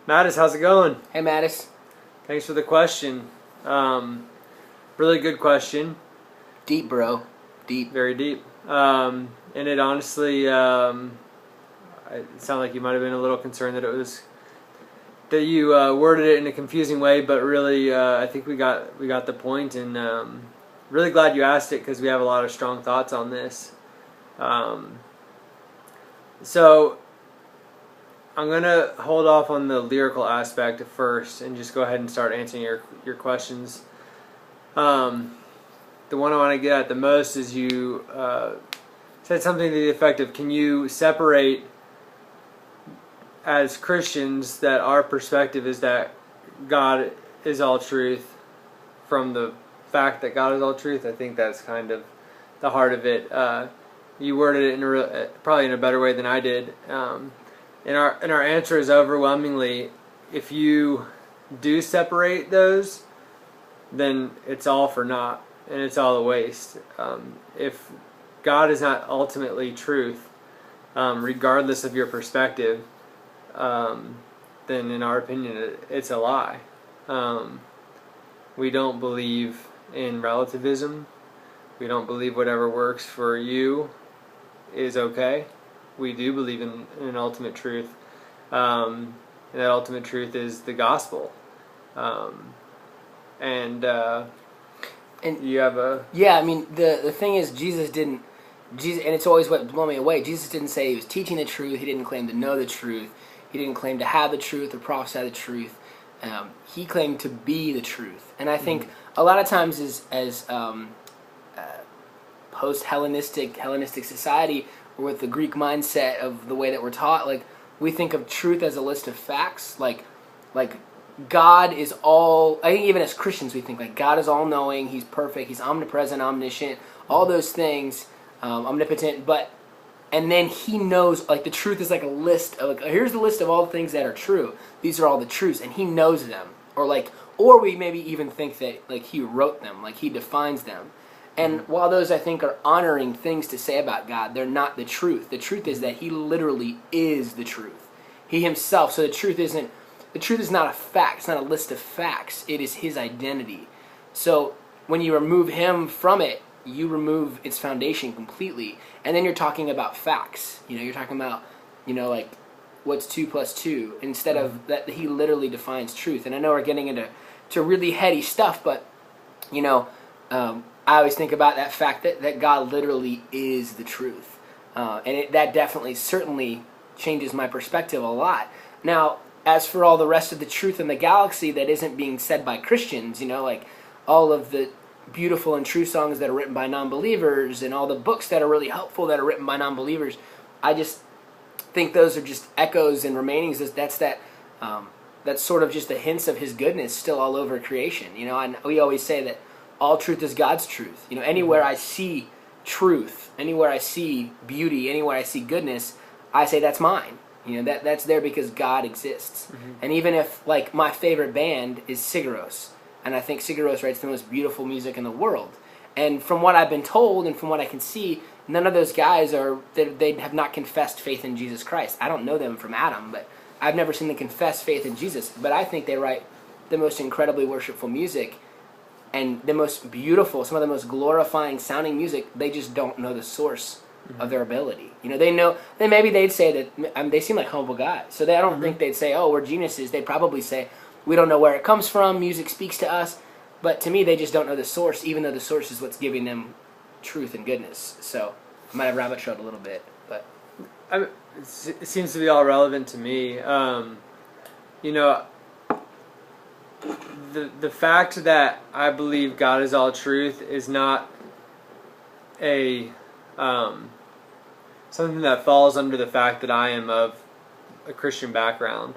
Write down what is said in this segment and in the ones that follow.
Mattis, how's it going? Hey, Mattis. Thanks for the question. Really good question. Deep, bro. Deep. Very deep. And it honestly, it sounded like you might have been a little concerned that you worded it in a confusing way, but really, I think we got the point, and really glad you asked it because we have a lot of strong thoughts on this. So I'm gonna hold off on the lyrical aspect first, and just go ahead and start answering your questions. The one I want to get at the most is you said something to the effect of, can you separate, as Christians, that our perspective is that God is all truth from the fact that God is all truth? I think that's kind of the heart of it. You worded it probably in a better way than I did. And our answer is overwhelmingly, if you do separate those, then it's all for naught, and it's all a waste. If God is not ultimately truth, regardless of your perspective, then in our opinion it's a lie. We don't believe in relativism. We don't believe whatever works for you is okay. We do believe in an ultimate truth, and that ultimate truth is the gospel. And you have a... Yeah, I mean, the thing is, Jesus, and it's always what blew me away, Jesus didn't say he was teaching the truth. He didn't claim to know the truth. He didn't claim to have the truth or prophesy the truth. He claimed to be the truth. And I think a lot of times as Hellenistic society, or with the Greek mindset of the way that we're taught, like, we think of truth as a list of facts, like God is all. I think even as Christians we think like God is all knowing, He's perfect, He's omnipresent, omniscient, all those things, omnipotent. And then He knows, like, the truth is like a list of, like, here's the list of all the things that are true. These are all the truths, and He knows them, or we maybe even think that, like, He wrote them, like He defines them. And while those, I think, are honoring things to say about God, they're not the truth. The truth is that He literally is the truth. He Himself. So the truth is not a fact. It's not a list of facts. It is His identity. So when you remove Him from it, you remove its foundation completely. And then you're talking about facts. You're talking about, like, what's 2 plus 2, instead of that He literally defines truth. And I know we're getting into really heady stuff, but, I always think about that fact that God literally is the truth. And that definitely, certainly changes my perspective a lot. Now, as for all the rest of the truth in the galaxy that isn't being said by Christians, like all of the beautiful and true songs that are written by non-believers, and all the books that are really helpful that are written by non-believers, I just think those are just echoes and remainings. That's sort of just the hints of His goodness still all over creation. And we always say that all truth is God's truth. Anywhere I see truth, anywhere I see beauty, anywhere I see goodness, I say that's mine. That's there because God exists. And even if, like, my favorite band is Sigur Rós, and I think Sigur Rós writes the most beautiful music in the world, and from what I've been told and from what I can see, none of those guys they have not confessed faith in Jesus Christ. I don't know them from Adam, but I've never seen them confess faith in Jesus. But I think they write the most incredibly worshipful music, and the most beautiful, some of the most glorifying sounding music. They just don't know the source of their ability. They know. Then maybe they'd say that they seem like humble guys. So I don't think they'd say, "Oh, we're geniuses." They'd probably say, "We don't know where it comes from. Music speaks to us." But to me, they just don't know the source, even though the source is what's giving them truth and goodness. So I might have rabbit trailed a little bit, but it seems to be all relevant to me. The fact that I believe God is all truth is not a something that falls under the fact that I am of a Christian background,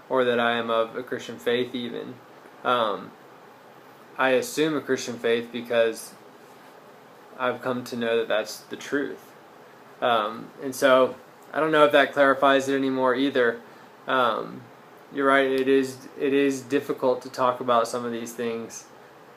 or that I am of a Christian faith even. I assume a Christian faith because I've come to know that that's the truth. And so I don't know if that clarifies it anymore either. You're right, it is difficult to talk about some of these things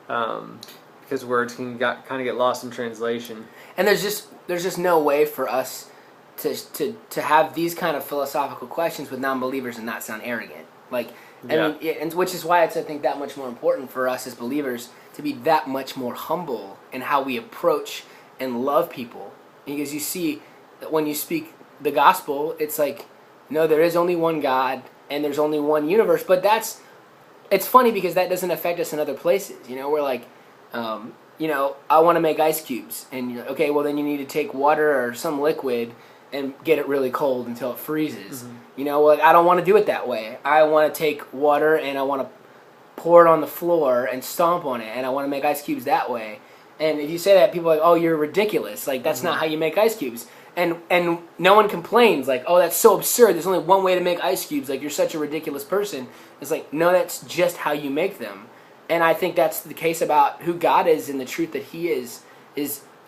because words can kind of get lost in translation. And there's just no way for us to have these kind of philosophical questions with non-believers and not sound arrogant. Like, I mean, and which is why it's, I think, that much more important for us as believers to be that much more humble in how we approach and love people. Because you see, that when you speak the gospel, it's like, no, there is only one God and there's only one universe. But it's funny because that doesn't affect us in other places. You know, we're like, you know, I want to make ice cubes. And you're like, okay, well then you need to take water or some liquid and get it really cold until it freezes. Mm-hmm. You know, like, I don't want to do it that way. I want to take water and I want to pour it on the floor and stomp on it, and I want to make ice cubes that way. And if you say that, people are like, oh, you're ridiculous. Like, that's not how you make ice cubes. And no one complains, like, oh, that's so absurd. There's only one way to make ice cubes. Like, you're such a ridiculous person. It's like, no, that's just how you make them. And I think that's the case about who God is and the truth that he is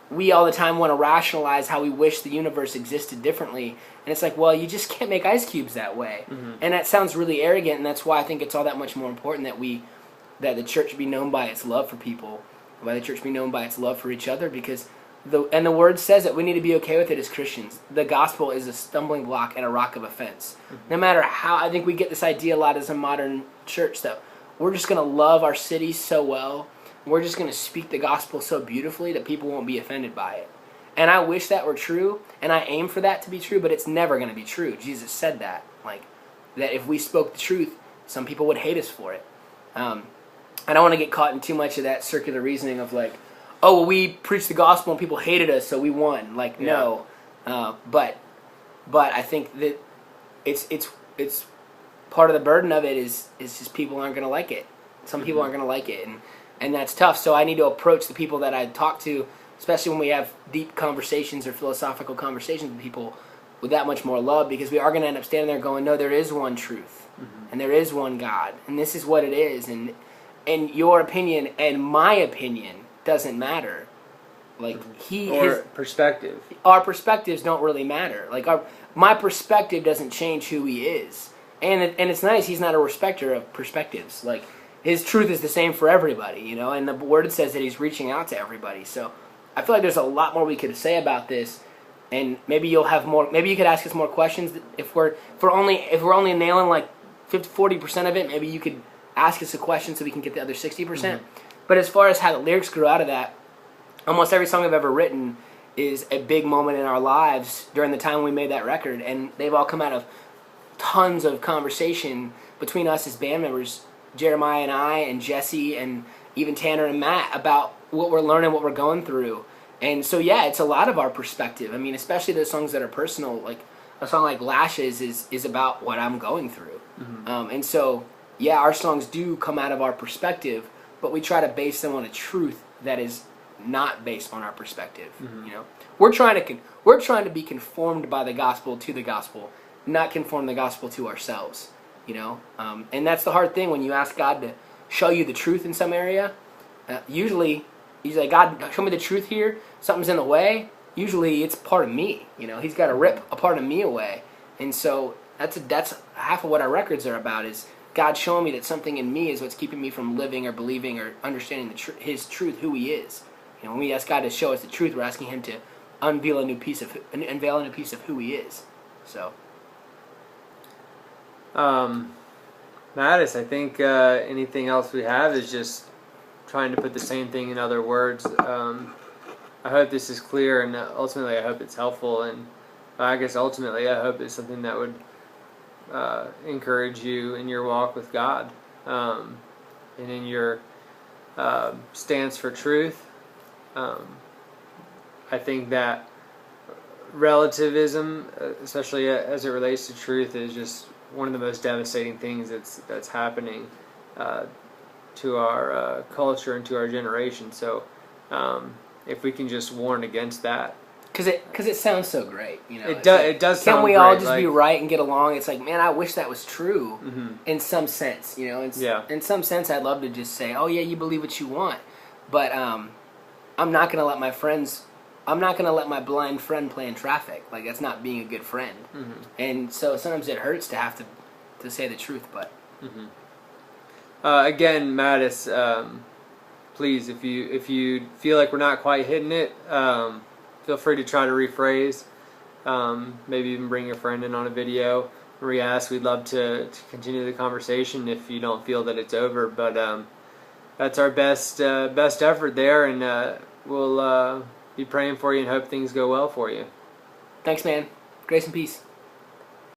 we all the time want to rationalize how we wish the universe existed differently. And it's like, well, you just can't make ice cubes that way. Mm-hmm. And that sounds really arrogant, and that's why I think it's all that much more important that the church be known by its love for people, by the church be known by its love for each other, because the word says that we need to be okay with it as Christians. The gospel is a stumbling block and a rock of offense. Mm-hmm. No matter how, I think we get this idea a lot as a modern church that we're just going to love our city so well, we're just going to speak the gospel so beautifully that people won't be offended by it. And I wish that were true, and I aim for that to be true, but it's never going to be true. Jesus said that, like, that if we spoke the truth, some people would hate us for it. I don't want to get caught in too much of that circular reasoning of like, oh, well, we preached the gospel and people hated us, so we won. Like, no. But I think that it's part of the burden of it is just people aren't going to like it. Some people aren't going to like it, and that's tough. So I need to approach the people that I talk to, especially when we have deep conversations or philosophical conversations with people, with that much more love, because we are going to end up standing there going, no, there is one truth, and there is one God, and this is what it is, and your opinion and my opinion doesn't matter. Like, perspective. Our perspectives don't really matter. Like, my perspective doesn't change who he is, and it's nice. He's not a respecter of perspectives. Like, his truth is the same for everybody, you know. And the word says that he's reaching out to everybody. So I feel like there's a lot more we could say about this, and maybe you'll have more. Maybe you could ask us more questions. If we're only nailing like 40% of it, maybe you could ask us a question so we can get the other 60%. But as far as how the lyrics grew out of that, almost every song I've ever written is a big moment in our lives during the time we made that record, and they've all come out of tons of conversation between us as band members, Jeremiah and I and Jesse and even Tanner and Matt, about what we're learning, what we're going through. And so yeah, it's a lot of our perspective. I mean, especially those songs that are personal, like a song like Lashes is about what I'm going through. And so yeah, our songs do come out of our perspective, but we try to base them on a truth that is not based on our perspective. You know, we're trying to be conformed by the gospel to the gospel, not conform the gospel to ourselves. You know, and that's the hard thing when you ask God to show you the truth in some area. Usually, he's like, God, show me the truth here. Something's in the way. Usually, it's part of me. You know, he's got to rip a part of me away. And so that's half of what our records are about, is God showing me that something in me is what's keeping me from living or believing or understanding his truth, who he is. You know, when we ask God to show us the truth, we're asking him to unveil a new piece of who he is. So. Mattis, I think anything else we have is just trying to put the same thing in other words. I hope this is clear, and ultimately I hope it's helpful, and I guess ultimately I hope it's something that would encourage you in your walk with God, and in your stance for truth. I think that relativism, especially as it relates to truth, is just one of the most devastating things that's happening to our culture and to our generation. So if we can just warn against that, because it sounds so great, you know. It does. Can we great. all just be right and get along? It's like, man, I wish that was true in some sense, you know. In some sense, I'd love to just say, oh yeah, you believe what you want, but I'm not gonna let my blind friend play in traffic. Like, that's not being a good friend. And so sometimes it hurts to have to say the truth. But again, Mattis, please, if you feel like we're not quite hitting it, feel free to try to rephrase. Maybe even bring your friend in on a video. re-ask. We'd love to continue the conversation if you don't feel that it's over. But that's our best effort there, and we'll be praying for you and hope things go well for you. Thanks, man. Grace and peace.